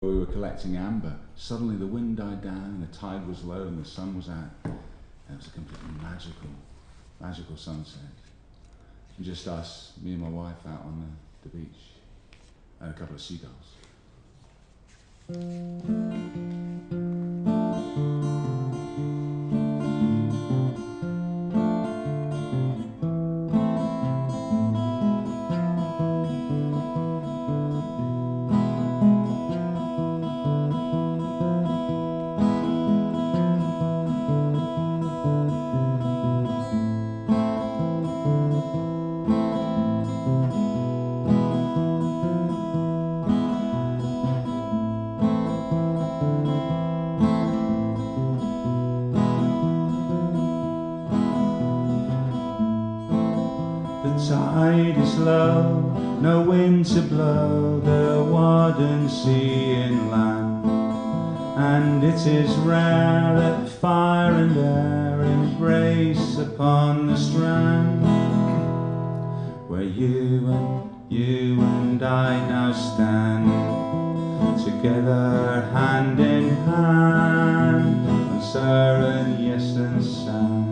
We were collecting amber. Suddenly the wind died down and the tide was low and the sun was out. And it was a completely magical sunset. And just us, me and my wife, out on the beach, and a couple of seagulls. Tide is low, no wind to blow the Warden Sea inland, and it is rare that fire and air embrace upon the strand, where you and I now stand, together hand in hand on Sören, Jessen sand.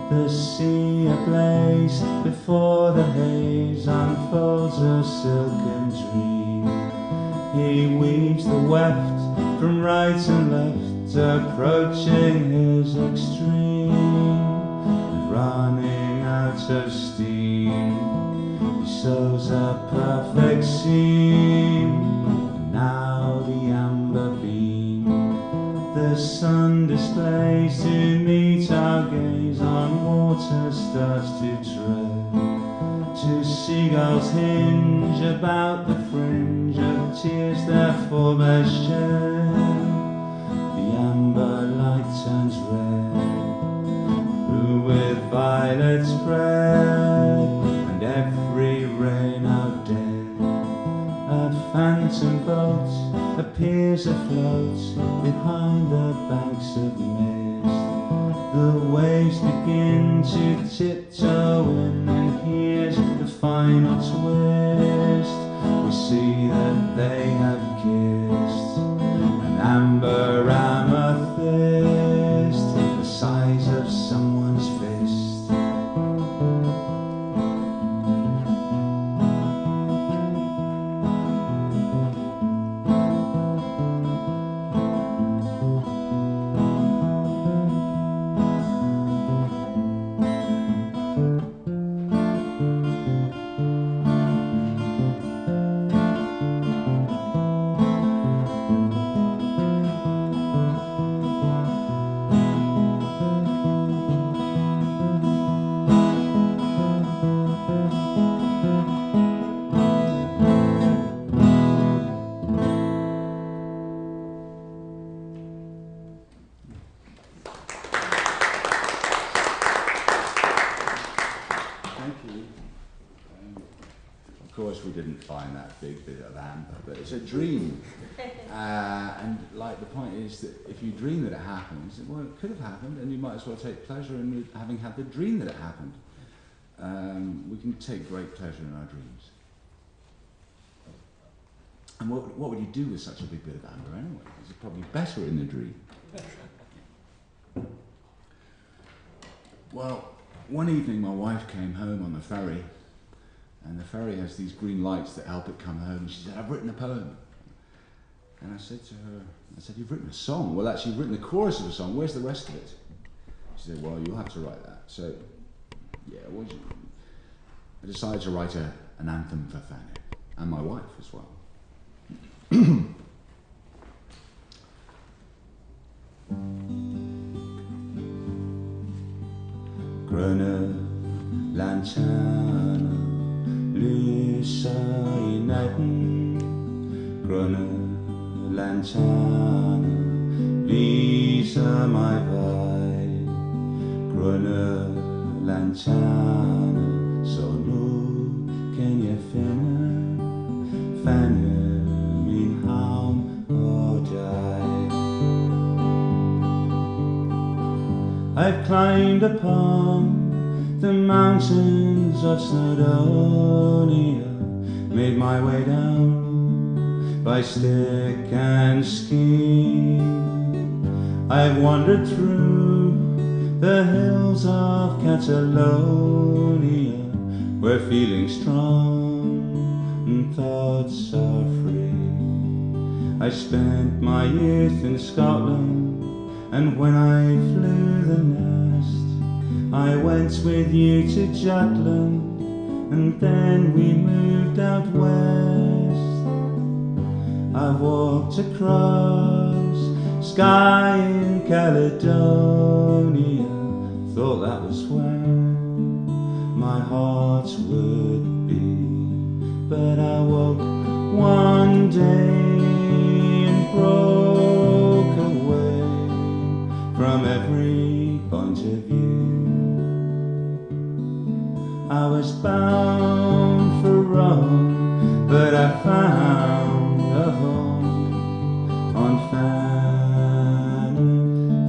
The sea ablaze before the haze unfolds a silken dream. He weaves the weft from right and left, approaching his extreme, and running out of steam. He sews a perfect seam, and now the amber beam the sun displays to meet our gaze on water starts to tread. Two seagulls hinge about the fringe of tears their forebears shed. The amber light turns red, blue with violets spread, and every ray now dead. A phantom boat appears afloat behind the banks of mist. The waves begin to tiptoe in, and here's the final twist. We see that they have kissed, an amber amethyst, the size of someone's fist. We didn't find that big bit of amber, but it's a dream. And like the point is that if you dream that it happens, well, it could have happened, and you might as well take pleasure in having had the dream that it happened. We can take great pleasure in our dreams. And what would you do with such a big bit of amber anyway? It's probably better in the dream. Well, one evening my wife came home on the ferry, and the ferry has these green lights that help it come home. She said, "I've written a poem." And I said to her, "You've written a song?" "Well, actually, you've written the chorus of a song. Where's the rest of it?" She said, "Well, you'll have to write that." So, yeah, I decided to write an anthem for Fanö, and my wife as well. Gröna Lanterne lyser i natten, grønne lanterne viser mig vej, grønne lanterne, så nu kan jeg finde Fanö, min havn og dig. I've climbed upon the mountains of Snowdonia, made my way down by stick and skein. I've wandered through the hills of Catalonia, where feeling's strong and thoughts are free. I spent my youth in Scotland, and when I flew the nest, I went with you to Jutland, and then we moved out west. I've walked across sky in Caledonia, thought that was where my heart would be. But I woke one day and broke away from every point of view. I was bound for Rome, but I found a home on Fanö,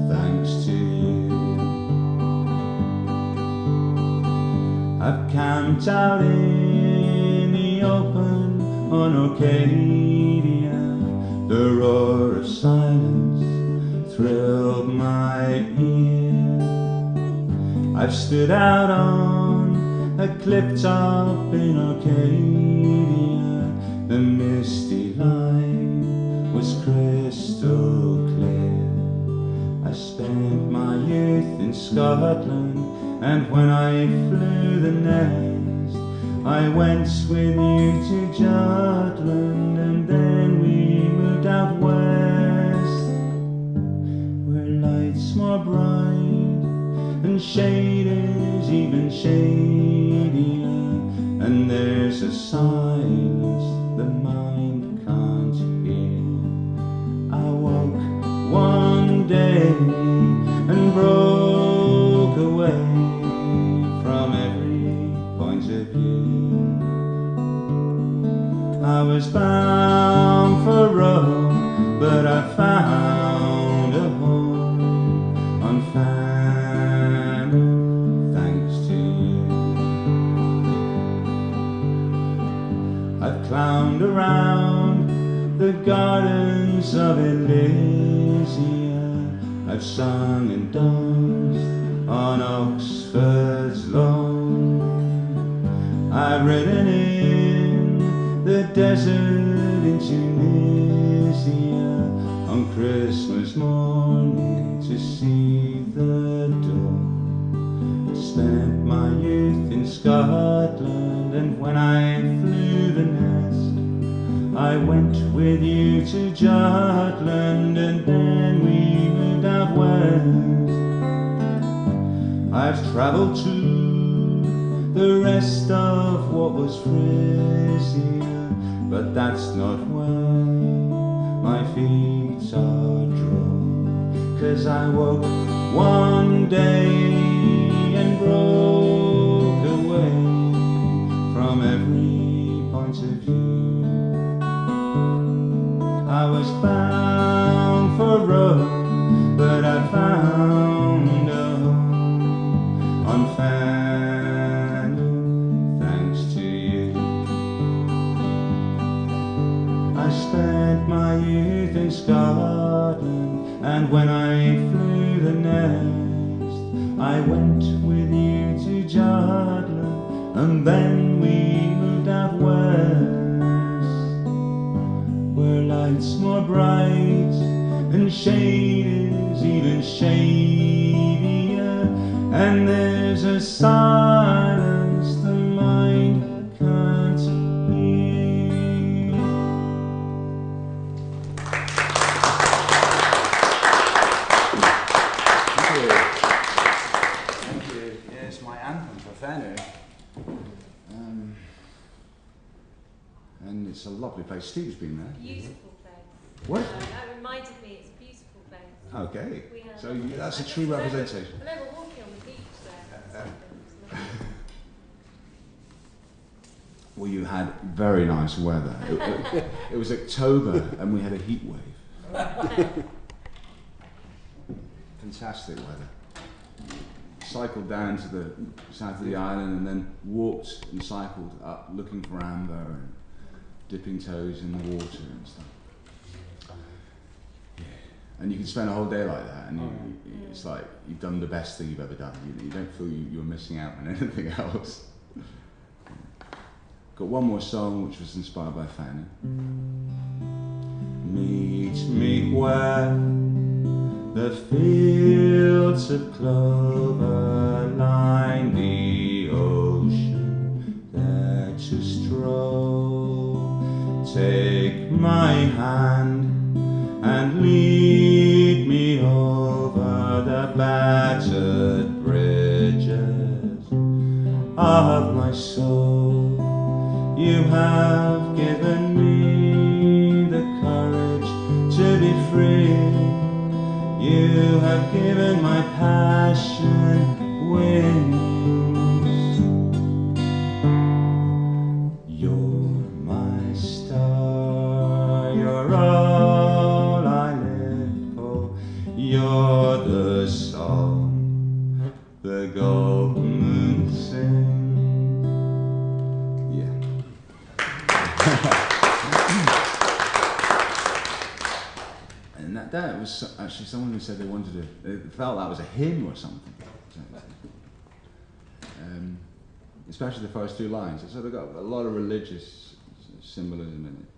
thanks to you. I've camped out in the open on Arcadia. The roar of silence thrilled my ear. I've stood out on a cliff top in Arcadia. The misty light was crystal clear. I spent my youth in Scotland, and when I flew the nest, I went with you to Jutland, and then we moved out west, where light's more bright and shade is even shadier, and there's a silence the mind can't hear. I woke one day and broke away from every point of view. I was bound for Rome, but I found a home on Fanö, thanks to you. I've climbed around the gardens of Elysia. I've sung and danced on Oxford's lawn. I've ridden in the desert in Tunisia on Christmas morning to see the dawn. I spent my youth in Scotland, and when I flew the nest, I went with you to Jutland, and then we moved out west. I've travelled to the rest of what was Frisia, but that's not where my feet are drawn. 'Cause I woke one day and broke away from every point of view. I was bound for Rome, but I found a home on Fanö, thanks to you. I spent my youth in Scotland, and when I flew the nest, I went with you to Jutland, and then we moved out west, where light's more bright and shade is even shadier, and there's a silence the mind can't hear. Thank you. Yeah, it's my anthem for Fanö. And it's a lovely place. Steve's been there. Beautiful place. What? That reminded me it's a beautiful place. Okay. We had- So that's a true representation. I remember walking on the beach there. Well, you had very nice weather. It was October and we had a heat wave. Fantastic weather. Cycled down to the south of the island and then walked and cycled up looking for amber and dipping toes in the water and stuff. Yeah. And you can spend a whole day like that, and it's like you've done the best thing you've ever done. You don't feel you're missing out on anything else. Got one more song which was inspired by Fanö. Meet me where the fields of clover line the ocean, there to stroll. Take my hand and lead me over the battered bridges of my soul. You have given me the courage to be free. You have given my passion wings. You're my star, you're all I live for. You're the song the golden moon sings. And that was actually someone who said they felt that was a hymn or something. Especially the first two lines. So they've got a lot of religious symbolism in it.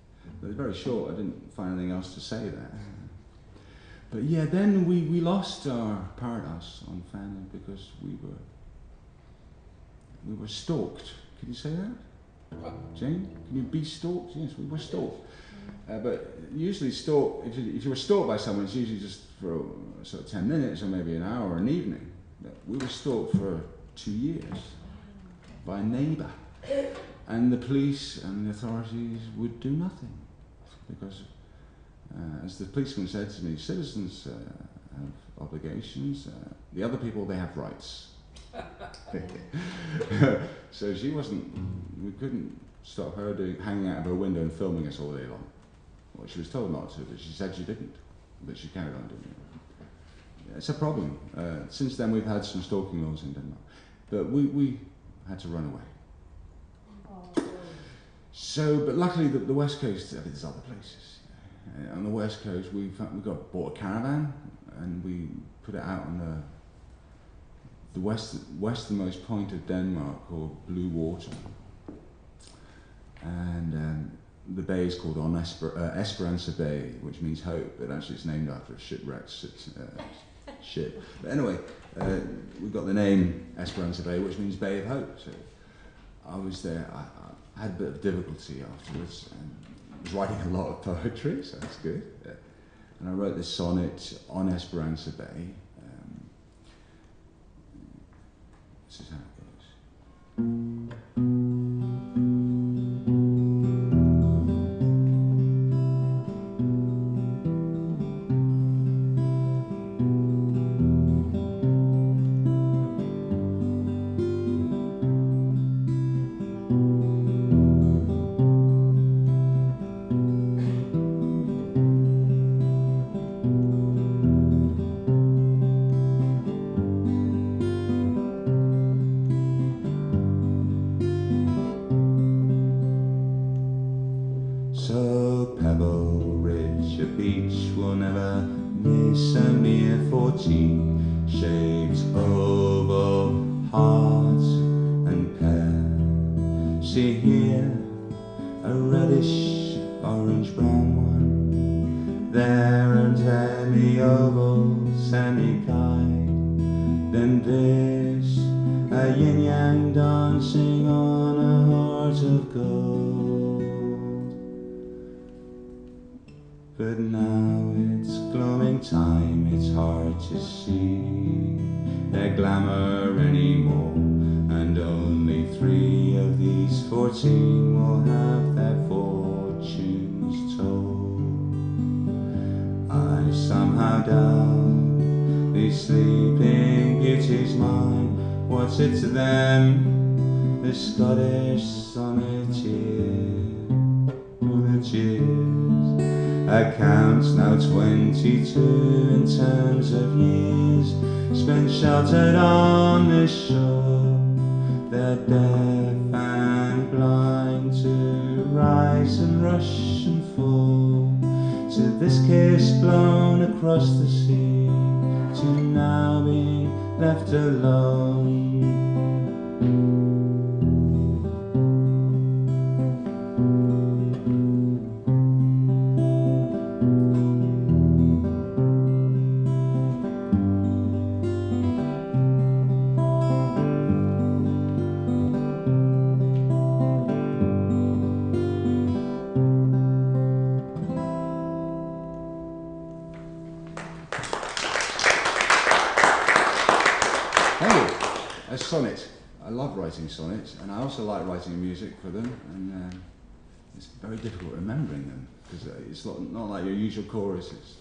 But it's very short, I didn't find anything else to say there. But yeah, then we lost our paradise on Fanö because we were stalked. Can you say that? Jane, can you be stalked? Yes, we were stalked. But usually if you were stalked by someone, it's usually just for sort of 10 minutes or maybe an hour or an evening. But we were stalked for 2 years by a neighbour. And the police and the authorities would do nothing. Because, as the policeman said to me, citizens have obligations, the other people, they have rights. So we couldn't stop her hanging out of her window and filming us all day long. Well, she was told not to, but she said she didn't. But she carried on doing it. Yeah, it's a problem. Since then we've had some stalking laws in Denmark. But we had to run away. So, but luckily the West Coast, there's other places. On the West Coast we bought a caravan and we put it out on the westernmost point of Denmark called Blue Water. And the bay is called Esperance Bay, which means hope, but actually it's named after a shipwrecked ship. But anyway, we got the name Esperance Bay, which means Bay of Hope. So I was there. I had a bit of difficulty afterwards, and I was writing a lot of poetry, so that's good. And I wrote this sonnet on Esperance Bay. This is how it goes. So Pebble Ridge, a beach will never miss a mere 14 shades oval, heart and pear. See here, a reddish orange-brown one, there a semi-oval, semi-kite. Then there's a yin-yang dancing on a heart of gold. But now it's gloaming time, it's hard to see their glamour anymore, and only 3 of these 14 will have their fortunes told. I somehow doubt these sleeping beauties mine. What's it to them, the Scottish sonneteers? Accounts now 22 in terms of years spent sheltered on this shore. They're deaf and blind to rise and rush and fall, to this kiss blown across the sea, to now being left alone. A sonnet. I love writing sonnets, and I also like writing music for them, and it's very difficult remembering them, because it's not like your usual choruses.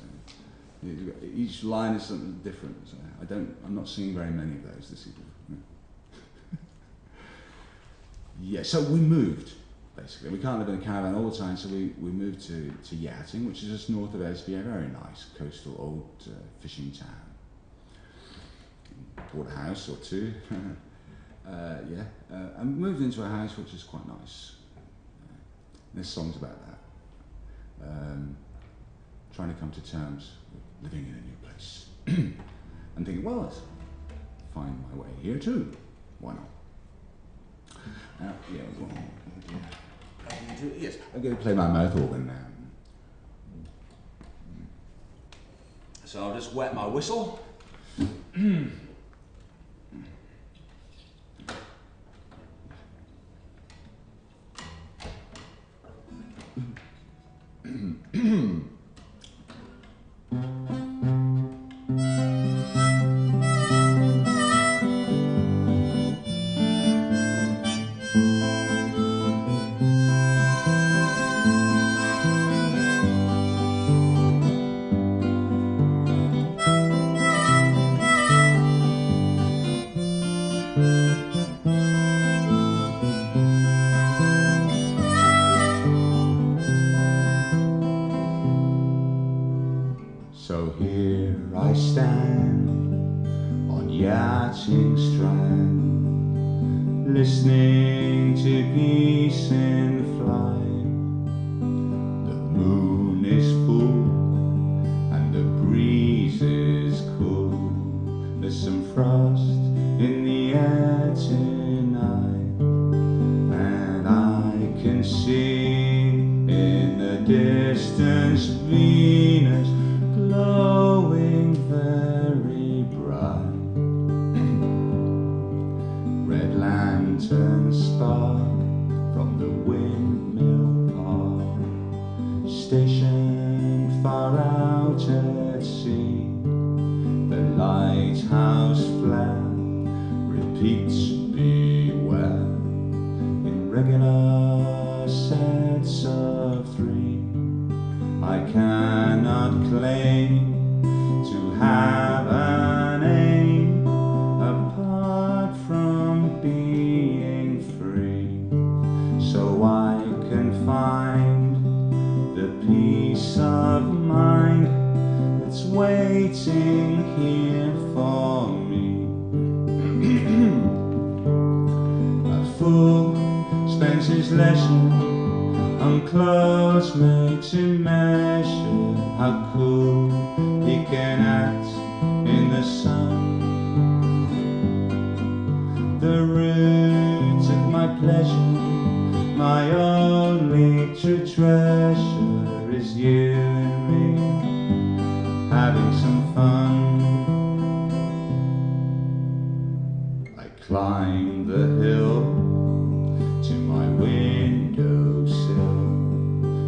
Each line is something different, so I'm not singing very many of those this evening. Yeah, so we moved, basically. We can't live in a caravan all the time, so we moved to Hjerting, which is just north of Esbjerg, a very nice coastal old fishing town. Bought a house or two, and moved into a house which is quite nice. There's songs about that. Trying to come to terms with living in a new place. And thinking, well, let's find my way here too. Why not? Yes, I'm going to play my mouth organ now. So I'll just wet my whistle. So here I stand on Hjerting Strand, listening to geese in flight. The moon is full and the breeze is cool. There's some frost in the air tonight, and I can see in the distance Venus glowing very bright. Red lanterns spark from the windmill park, stationed far out at sea. The lighthouse flare repeats beware in regular sets of three. I cannot claim to have an aim apart from being free, so I can find the peace of mind that's waiting here for me. A fool spends his leisure on clothes made to measure how cool he can act in the sun. The root of my pleasure, my only true treasure, is you and me having some fun. I climb the hill to my windowsill,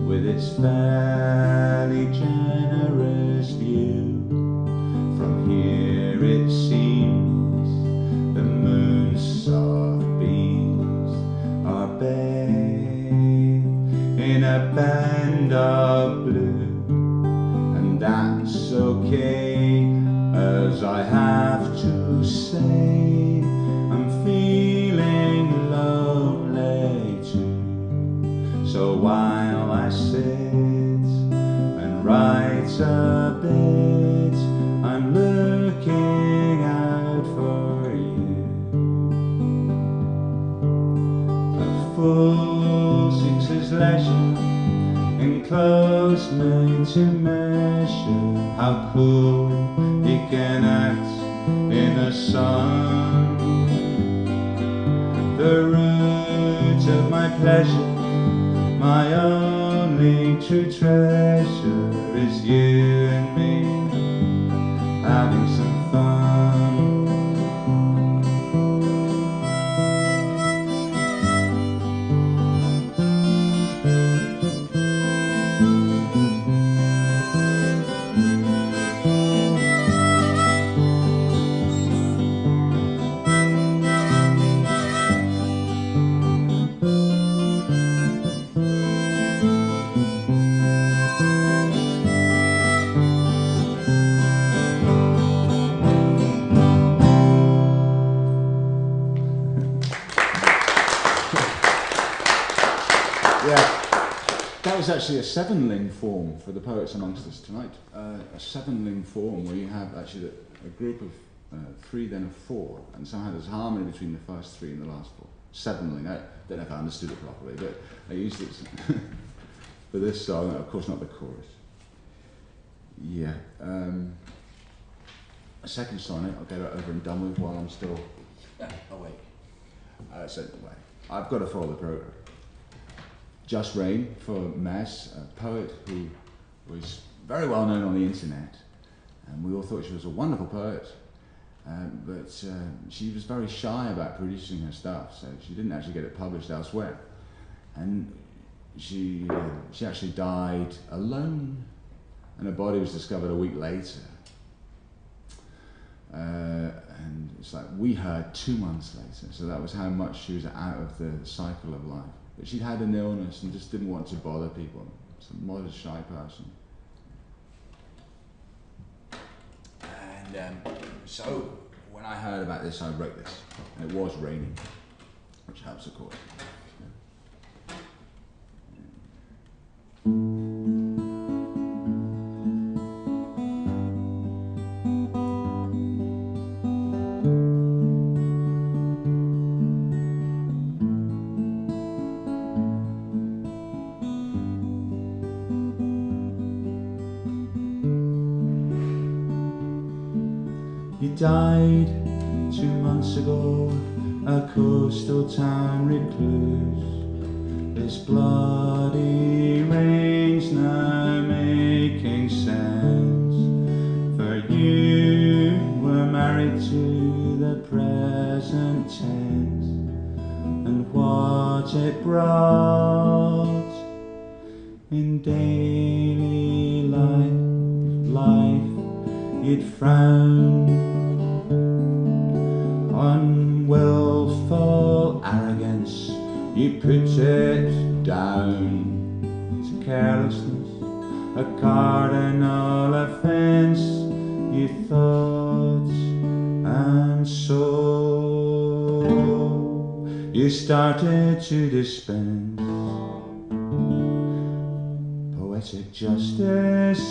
with its fairly generous view. From here it seems the moon's soft beams are bathed in a band of blue, and that's okay, as I have to say, I'm feeling lonely too. So while I sit and write a bit, I'm looking out for you. A fool seeks his leisure enclosed made to measure how cool he can act in the sun. The root of my pleasure, my only true treasure, is you and me having some fun. That was actually a seven-ling form for the poets amongst us tonight. A seven-ling form where you have actually a group of three, then a four, and somehow there's harmony between the first three and the last four. Seven-ling. I don't know if I understood it properly, but I used it for this song, of course not the chorus. Yeah. A second sonnet I'll get it over and done with while I'm still awake. So anyway, I've got to follow the program. Just Rain for Maz, a poet who was very well known on the internet, and we all thought she was a wonderful poet, but she was very shy about producing her stuff, so she didn't actually get it published elsewhere. And she actually died alone, and her body was discovered a week later. And it's like we heard 2 months later, so that was how much she was out of the cycle of life. But she'd had an illness and just didn't want to bother people. It's a modest, shy person. And so when I heard about this, I wrote this. And it was raining, which helps, of course. Died 2 months ago, a coastal town recluse. This bloody rain's now making sense, for you were married to the present tense, and what it brought in daily life you'd frown on willful arrogance, you put it down to carelessness, a cardinal offence, you thought, and so you started to dispense poetic justice.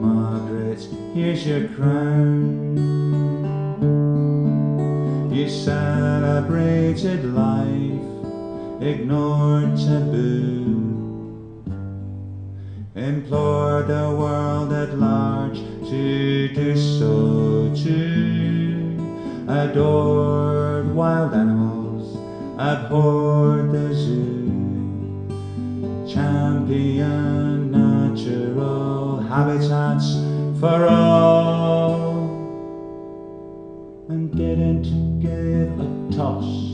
Margaret, here's your crown. You celebrated life, ignored taboo, implored the world at large to do so too, adored wild animals, abhorred the zoo, championed natural habitats for all, and didn't give a toss.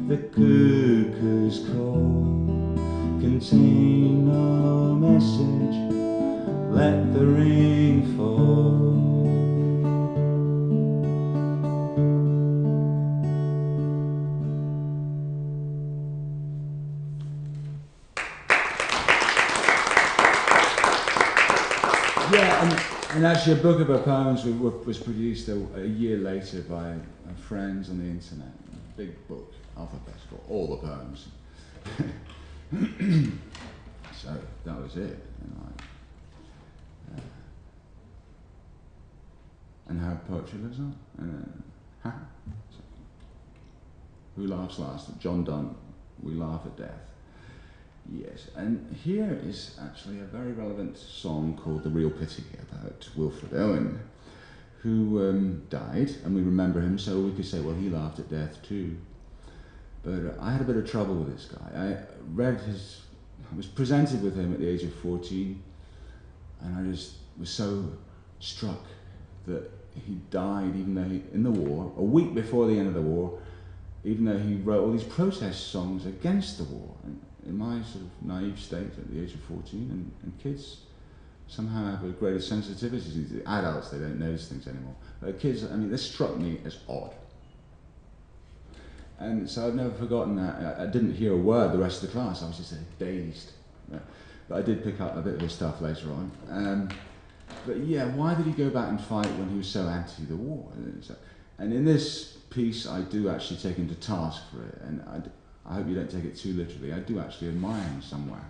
The cuckoo's call contain no message, let the rain fall. Yeah, and actually a book of her poems was produced a year later by friends on the internet. A big book, alphabetical, all the poems. So that was it. And how poetry lives on. Who laughs last? John Donne. We laugh at death. Yes, and here is actually a very relevant song called The Real Pity about Wilfred Owen, who died, and we remember him, so we could say, well, he laughed at death too. But I had a bit of trouble with this guy. I was presented with him at the age of 14, and I just was so struck that he died even though in the war, a week before the end of the war, even though he wrote all these protest songs against the war. And in my sort of naive state at the age of 14, and kids somehow have a greater sensitivity to these adults, they don't notice things anymore. But kids, I mean, this struck me as odd. And so I've never forgotten that. I didn't hear a word the rest of the class, I was just dazed. But I did pick up a bit of his stuff later on. But yeah, why did he go back and fight when he was so anti the war? And in this piece, I do actually take him to task for it, and I hope you don't take it too literally. I do actually admire him somewhere.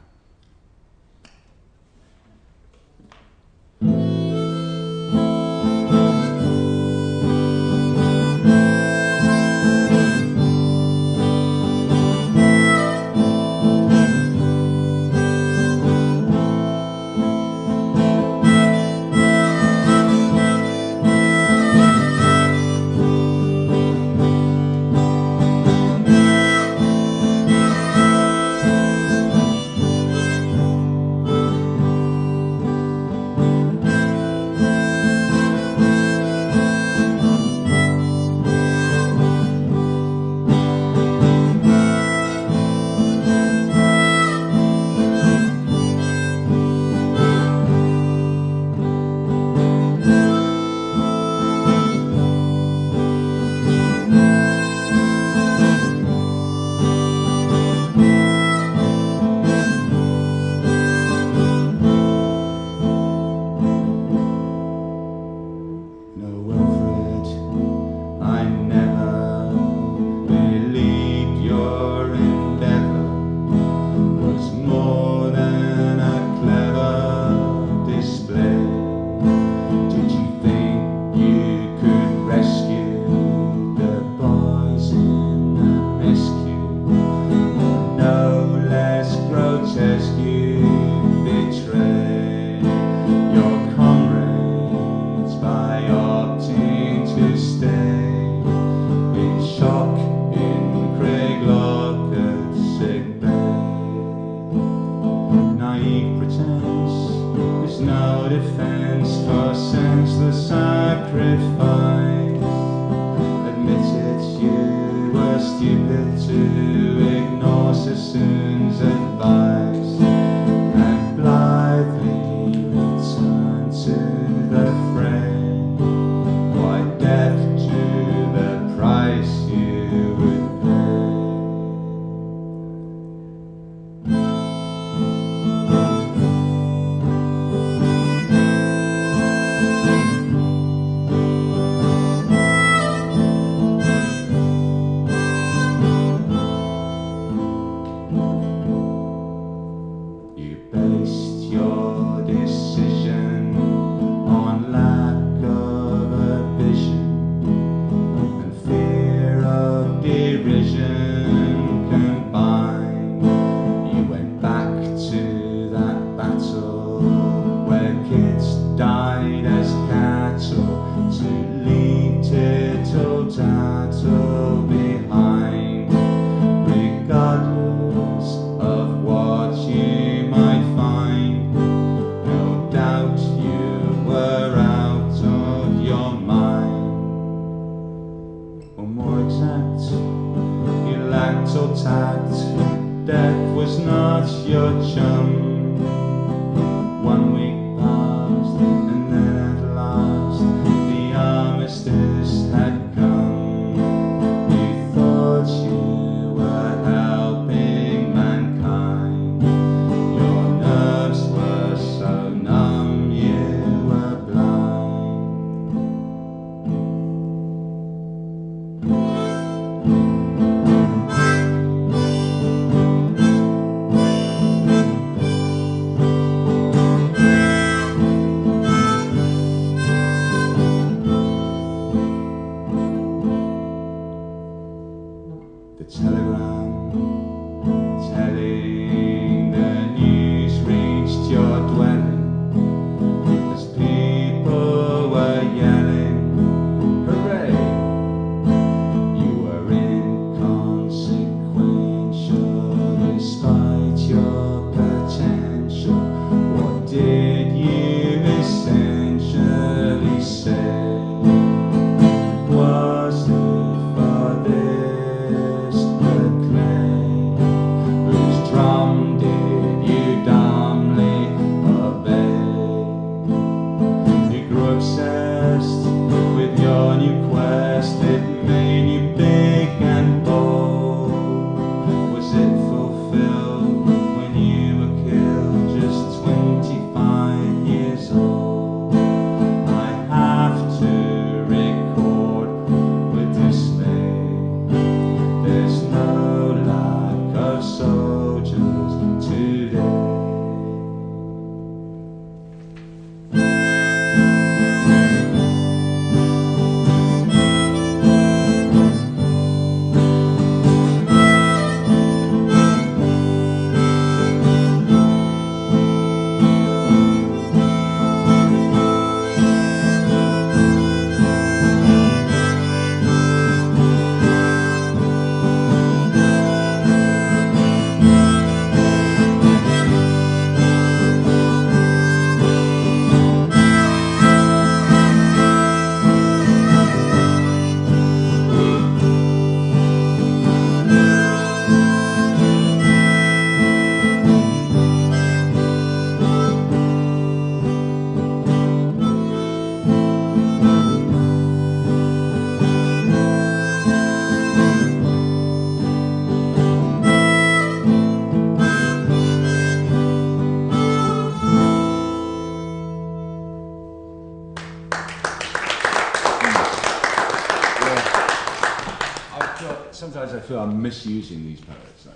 sometimes I feel I'm misusing these poets. Like,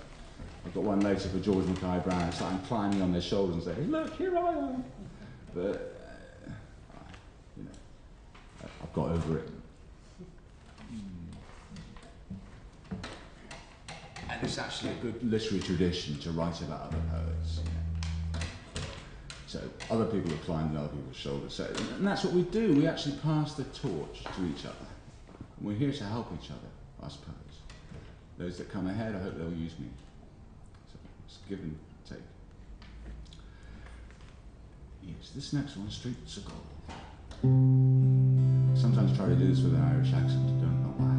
I've got one later for George Mackay Brown. It's like I'm climbing on their shoulders and saying, "Look, here I am." But you know, I've got over it. And it's actually a good literary tradition to write about other poets. So other people have climbed on other people's shoulders. So, and that's what we do. We actually pass the torch to each other. And we're here to help each other, us poets. Those that come ahead, I hope they'll use me. So it's give and take. Yes, this next one, Streets of Gold. Sometimes try to do this with an Irish accent, don't know why.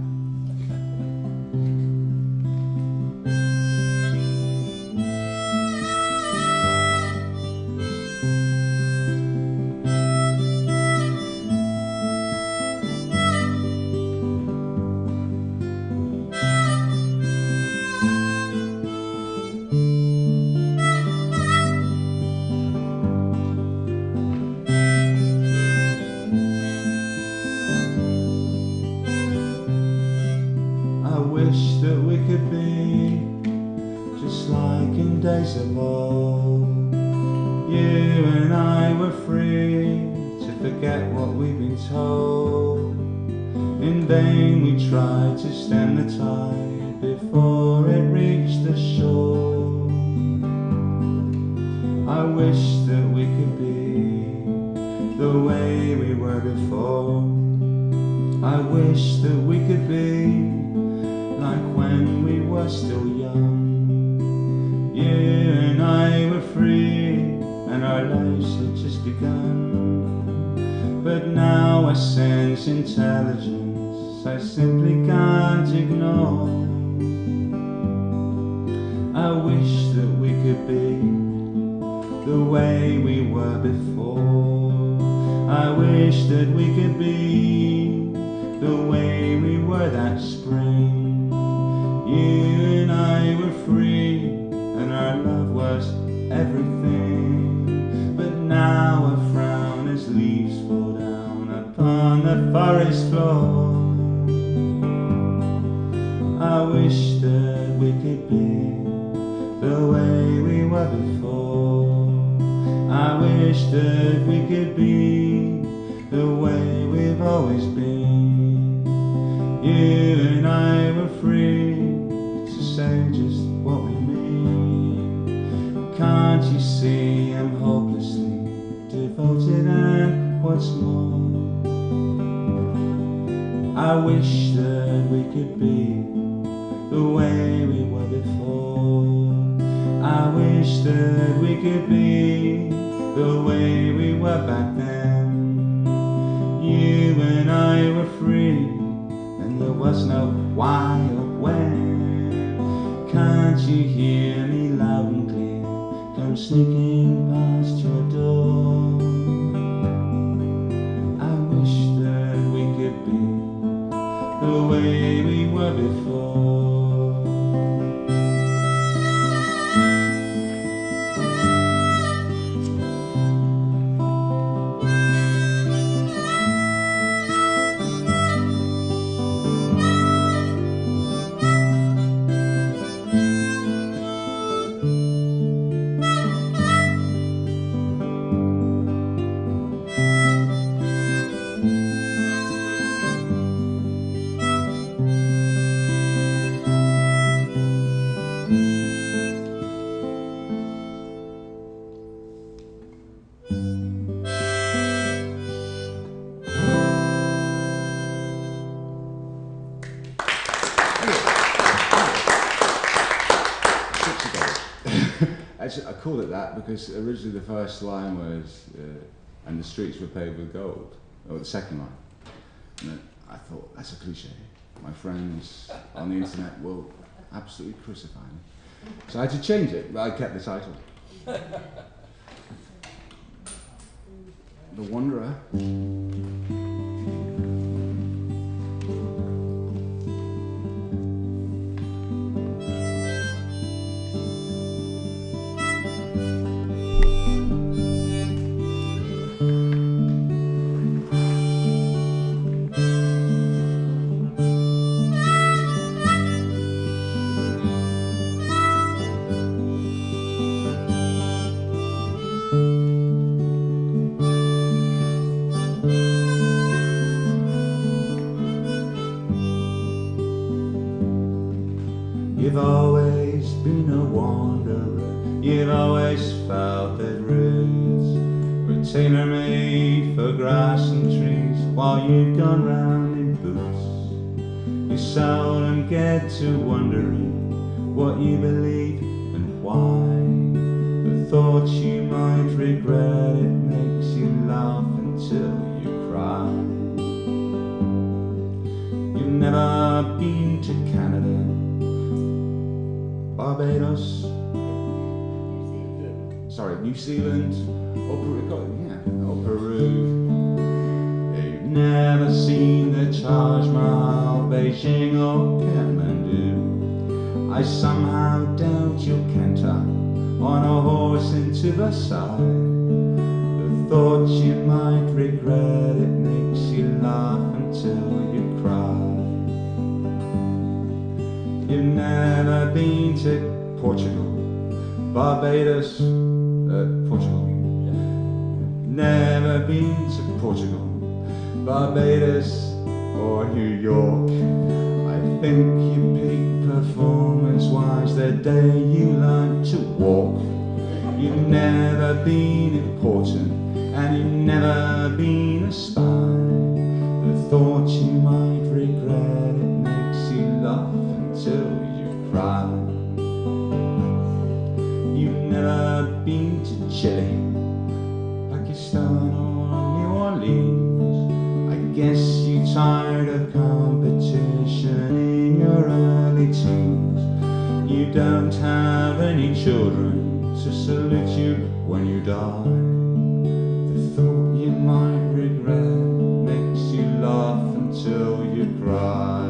Intelligence I simply can't ignore. I wish that we could be the way we were before. I wish that we could be the way we were that spring. You and I were free and our love was everything. But now a frown as leaves fall down upon the forest floor. I wish that we could be the way we were before. I wish that we could be the way we've always been. You and I were free to say just what we mean. Can't you see I'm hopelessly devoted, and what's more, I wish that we could be the way we were before. I wish that we could be the way we were back then. You and I were free and there was no why or when. Can't you hear me loud and clear come sneaking past your door? I wish that we could be the way we were before. I call it that because originally the first line was, and the streets were paved with gold, or the second line. And then I thought, that's a cliche. My friends on the internet will absolutely crucify me. So I had to change it, but I kept the title. The Wanderer. tailor-made for grass and trees, while you've gone round in boots. You seldom get to wondering what you believe and why. The thought you might regret it makes you laugh until you cry. You've never been to Canada, Barbados, New Zealand, or Peru. You've never seen the Taj Mahal, Beijing or Kathmandu. I somehow doubt you'll canter on a horse into Versailles. The thought you might regret it makes you laugh until you cry. You've never been to Portugal, Barbados, Portugal. Never been to Portugal, Barbados or New York. I think you peak performance-wise the day you learn to walk. You've never been important and you've never been a spy. The thought you might regret it makes you laugh until you cry. You've never been to Chile, Pakistan or New Orleans. I guess you're tired of competition in your early teens. You don't have any children to salute you when you die. The thought you might regret makes you laugh until you cry.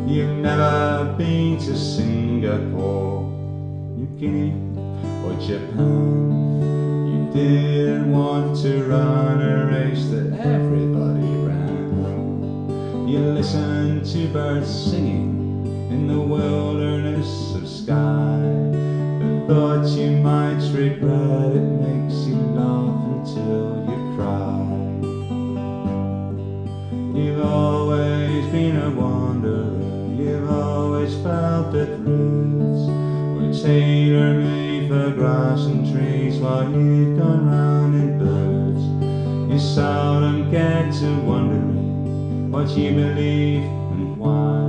You've never been to Singapore, New Guinea or Japan. You didn't want to run a race that everybody ran. You listened to birds singing in the wilderness of sky. The thought you might regret it makes you laugh until you cry. You've always been a wanderer, you've always felt that roots were tailor-made for grass and trees, while you've gone round in birds. You seldom get to wondering what you believe and why.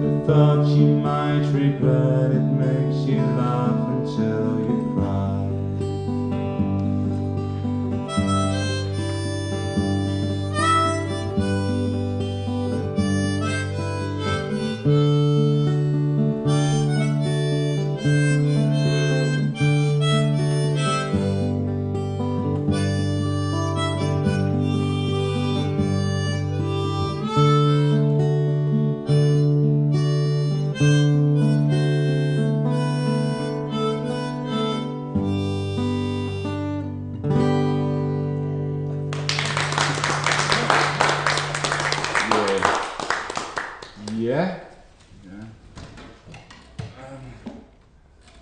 The thought you might regret it makes you laugh until you cry.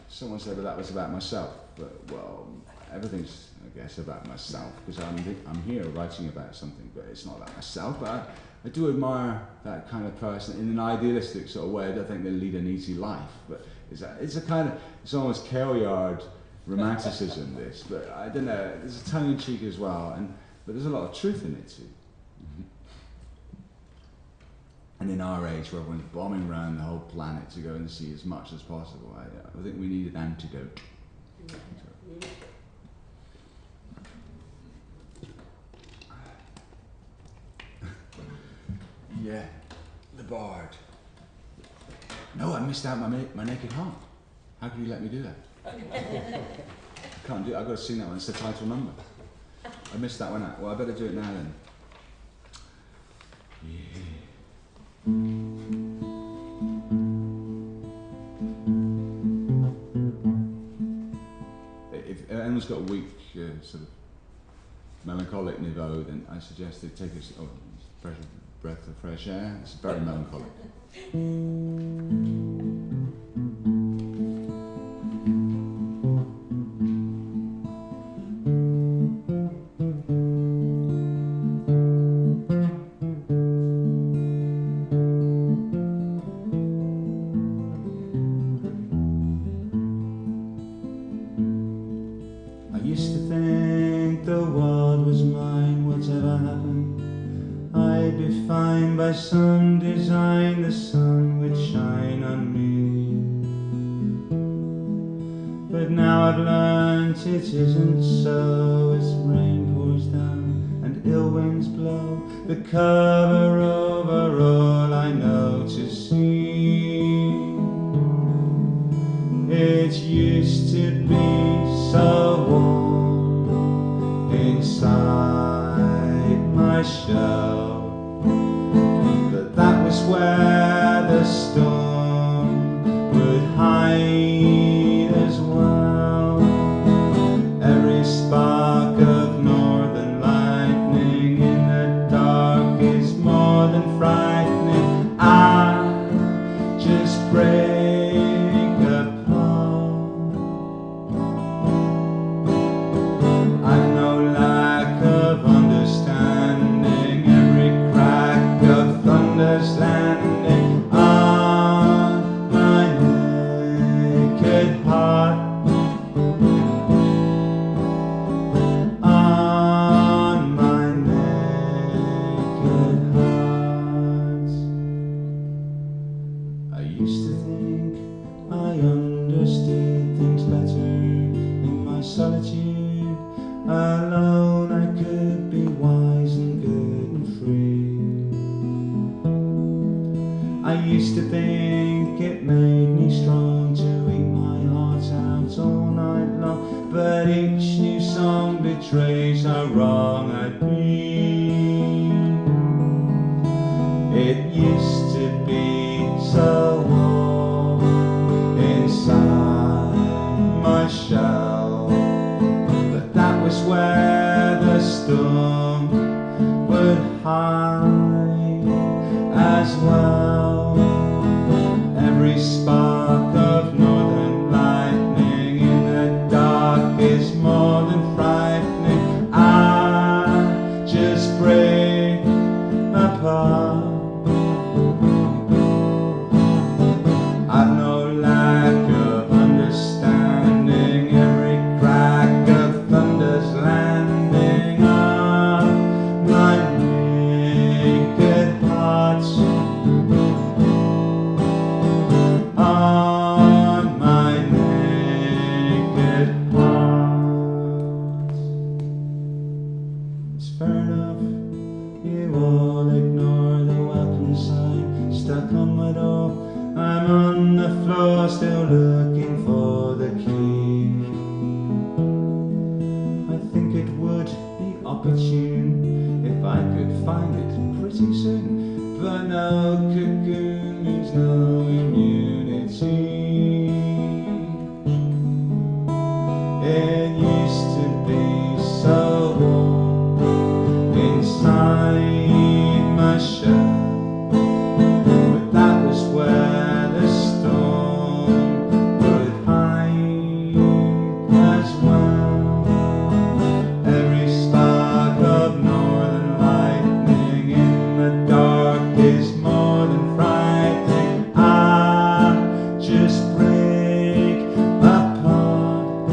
Someone said that was about myself, but well, everything's, I guess, about myself, because I'm here writing about something, but it's not about myself. But I do admire that kind of person in an idealistic sort of way. I don't think they lead an easy life, but it's a kind of, it's almost Kailyard romanticism, this, but I don't know, there's a tongue-in-cheek as well, but there's a lot of truth in it too. And in our age, where everyone's bombing around the whole planet to go and see as much as possible, I think we need an antidote. Yeah, the Bard. No, I missed out my Naked Heart. How can you let me do that? I can't do it. I've got to sing that one. It's the title number. I missed that one out. Well, I better do it now then. Yeah. If anyone's got a weak sort of melancholic niveau, then I suggest they take a breath of fresh air. It's very melancholic. used to think the world was mine, whatever happened, I'd be fine by some design, the sun would shine on me. But now I've learnt it isn't so, as rain pours down and ill winds blow, the cover over all I know to see. It used to be so warm inside my shell, but that was where the storm would hide as well. Every spark of northern lightning in the dark is more than frightening. I just break apart. I've no lack of understanding, every crack of thunder's landing on my naked heart, on my naked heart. I used to think I understood things better in my solitude. Alone I could be wise and good and free. I used to think it made me strong to eat my heart out all night long, but each new song betrays how wrong I'd be. It used to be so warm inside my shell, but that was where the storm would hide as well. Every spark of northern lightning in the dark is more than frightening. I just break apart. I've no lack of understanding, every crack of thunder's landing on my naked heart, on my naked heart. It's fair enough, you all ignore the welcome sign stuck on my door. I'm on the floor still looking for the key. I think it would be opportune if I could find it pretty soon, but no cocoon means no immunity. It used to be so warm inside my shell, but that was where the storm would hide as well. Every spark of northern lightning in the dark is more than frightening. I just break apart.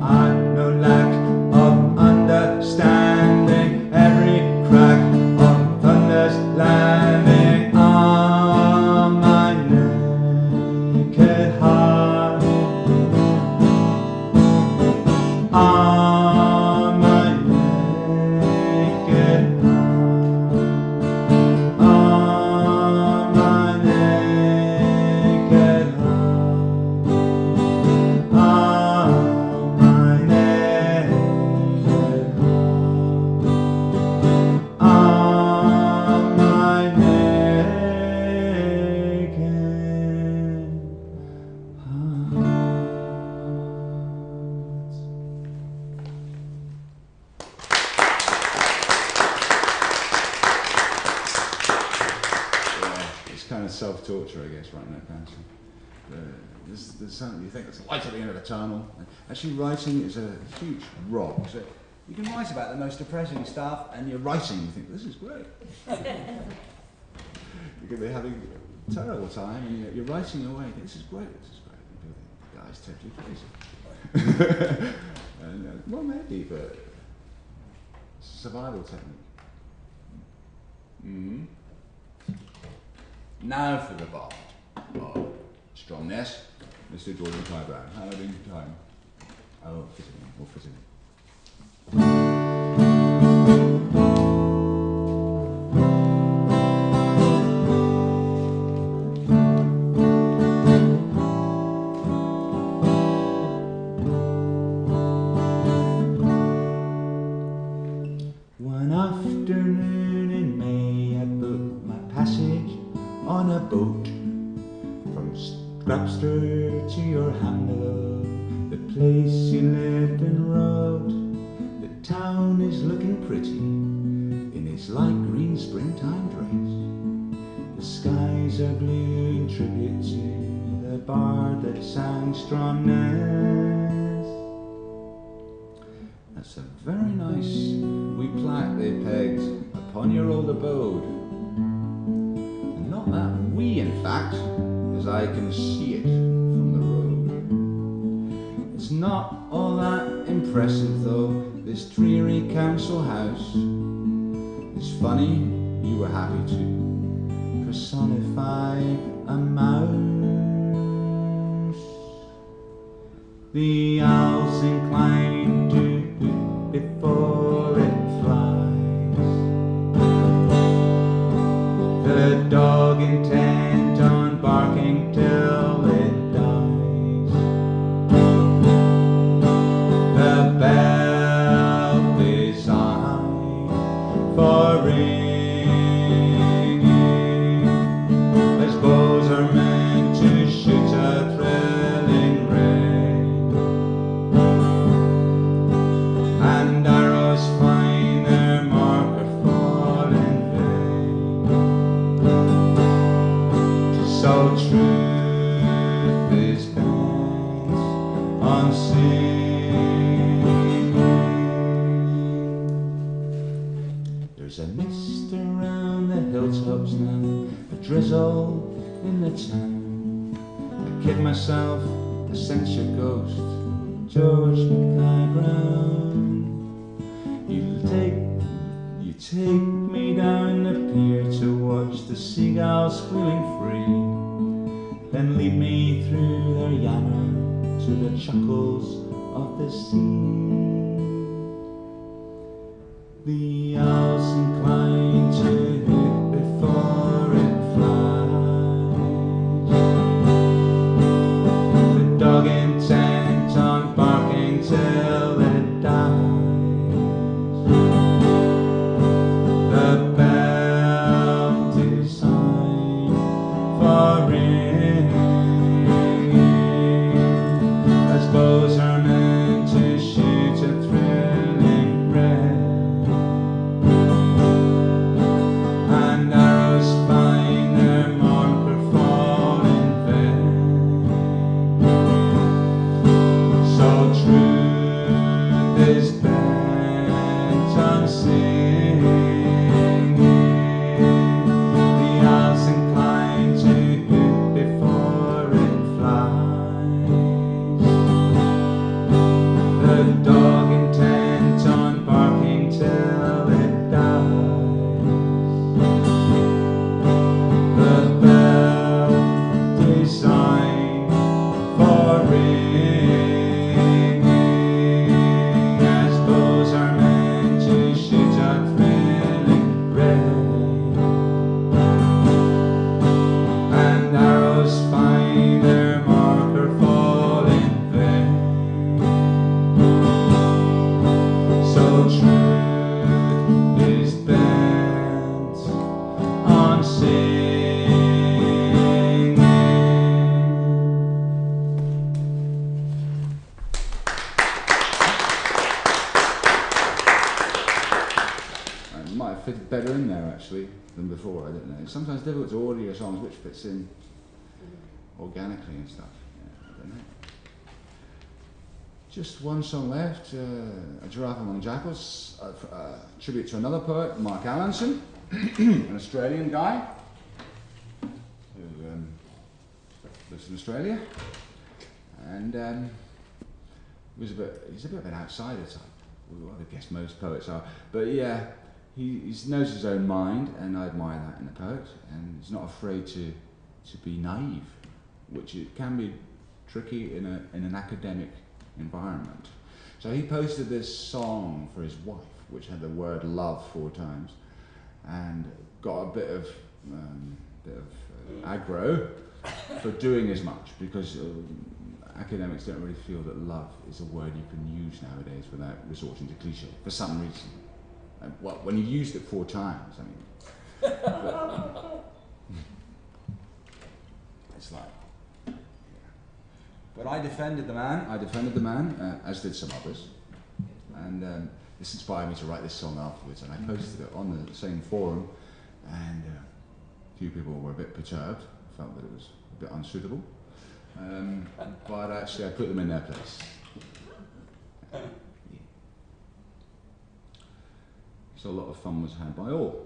I've no lack of understanding, every crack on thunder's landing on my naked heart, on my naked heart, on my naked heart, on my naked heart, on my naked heart. Yeah, it's kind of self-torture, I guess, writing that kind of thing. There's something you think there's a light at the end of the tunnel. Actually, writing is a huge rock. So you can write about the most depressing stuff, and you're writing, you think, this is great. You could be having a terrible time, and you're writing away. This is great, this is great. And people think, guy's totally crazy. And, well, maybe, but survival technique. Mm-hmm. Now for the bard. Oh, Stromness, Mr. Jordan Clyburn. How are you doing time? Oh, fit it in, we'll fit it in. One afternoon in May I booked my passage on a boat from Grabster to your Handel, the place you lived and wrote. The town is looking pretty in its light green springtime dress. The skies are blue in tribute to the bard that sang Stromness. That's a very nice wee plaque they pegged upon your old abode. And not that wee, in fact, as I can see it from the road. It's not all that impressive though, this dreary council house. It's funny you were happy to personify a mouse. The owl's inclined to hoot before it flies. The dog intent on barking till it dies. The bell designed for ringing, as bows are meant to shoot a thrilling ray, and arrows find their mark or fall in vain. So truth is bent on singing. There's a mist around the hilltops now, a drizzle in the town. I kid myself, a censure ghost, George McIground. You take me down the pier to watch the seagulls squealing free, then lead me through their yammer to the chuckles of the sea. The owl's inclined to hit before it flies. The dog intent on barking till it dies. The bell designed for ringing, as bows are meant to shoot a thrilling ray, and arrows find their mark or fall in vain. So truth is bent on singing. The owl's inclined to hoot before it flies. The dog intent on barking till it dies. The bell designed for ringing, as bows are meant to shoot a thrilling ray, and arrows find their mark or fall in vain. So truth is bent on singing. It might have fitted better in there actually than before, I don't know. It's sometimes difficult to order your songs which fits in organically and stuff. Yeah, I don't know. Just one song left, a Giraffe among Jackals, tribute to another poet, Mark Allanson, an Australian guy who lives in Australia. And and he's a bit of an outsider type. Well, I guess most poets are, but yeah, he knows his own mind, and I admire that in a poet. And he's not afraid to be naive, which it can be tricky in an academic environment. So he posted this song for his wife, which had the word love 4 times, and got a bit of aggro for doing as much, because academics don't really feel that love is a word you can use nowadays without resorting to cliche for some reason. And when you used it 4 times, I mean, it's like. But I defended the man, as did some others, and this inspired me to write this song afterwards, and I posted it on the same forum, and a few people were a bit perturbed, felt that it was a bit unsuitable, but actually I put them in their place. Yeah. So a lot of fun was had by all.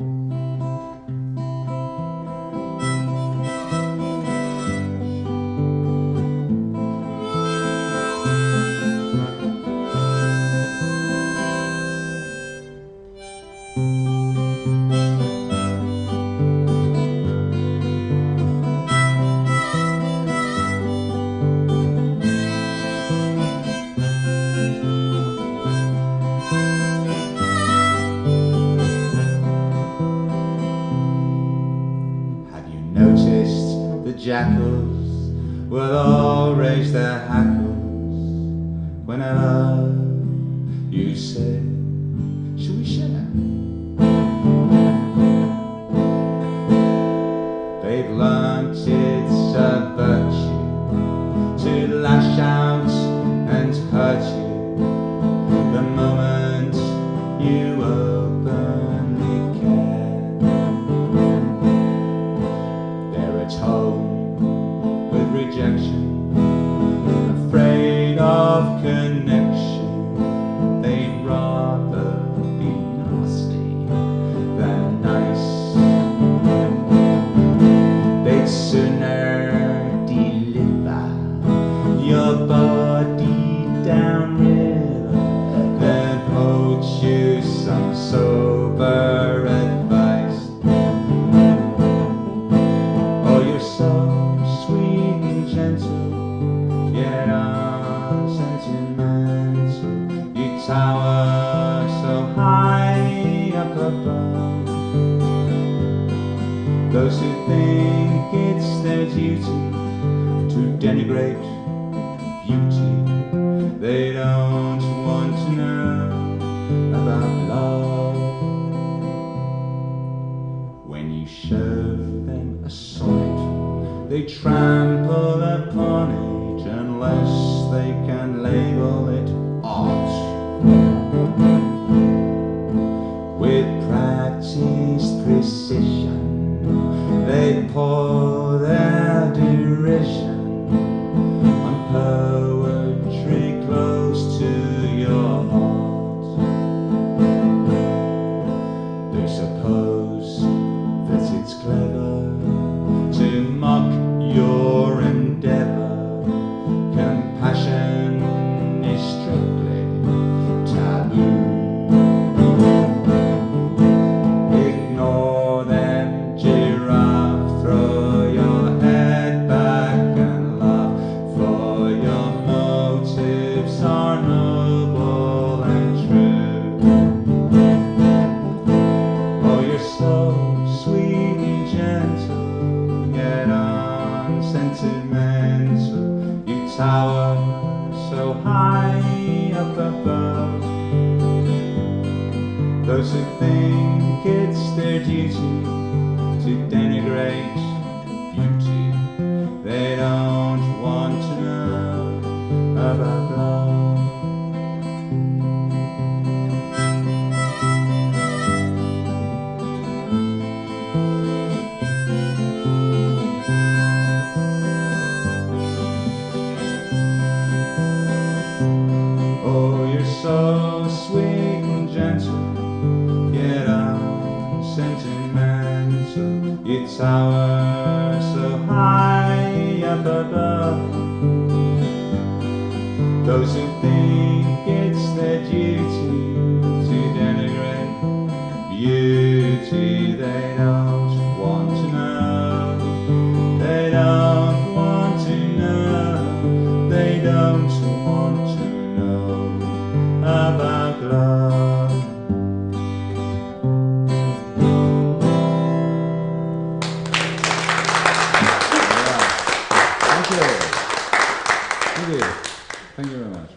Jackals will all raise their hackles whenever you say, shall we share? They've learnt it's a virtue to lash out and hurt you the moment you openly care. They're at home rejection, afraid of connection. They'd rather be nasty than nice. They'd sooner deliver your body down river than poach you some sober advice. Oh, you're so yet unsentimental, you tower so high up above. Those who think it's their duty to denigrate beauty, they don't want to know about love. When you show them a sonnet, they trample upon it unless they can label it art. With practiced precision, they pour their derision on poetry close to your heart. They suppose that it's clever to mock your endeavor. Compassion is strictly taboo. Ignore them, giraffe, throw your head back and laugh, for your motives are noble and true. Oh, you're so sweet and gentle, yet unsentimental, you tower so high up above. Those who think it's their duty to denigrate beauty, they don't want to know about love. Oh, you're so sweet and gentle, yet unsentimental, you tower so high up above. Those who think it's their duty to denigrate beauty, they don't want to know. They don't want to know. They don't want to know about love. Yeah. Thank you. Thank you. Thank you very much.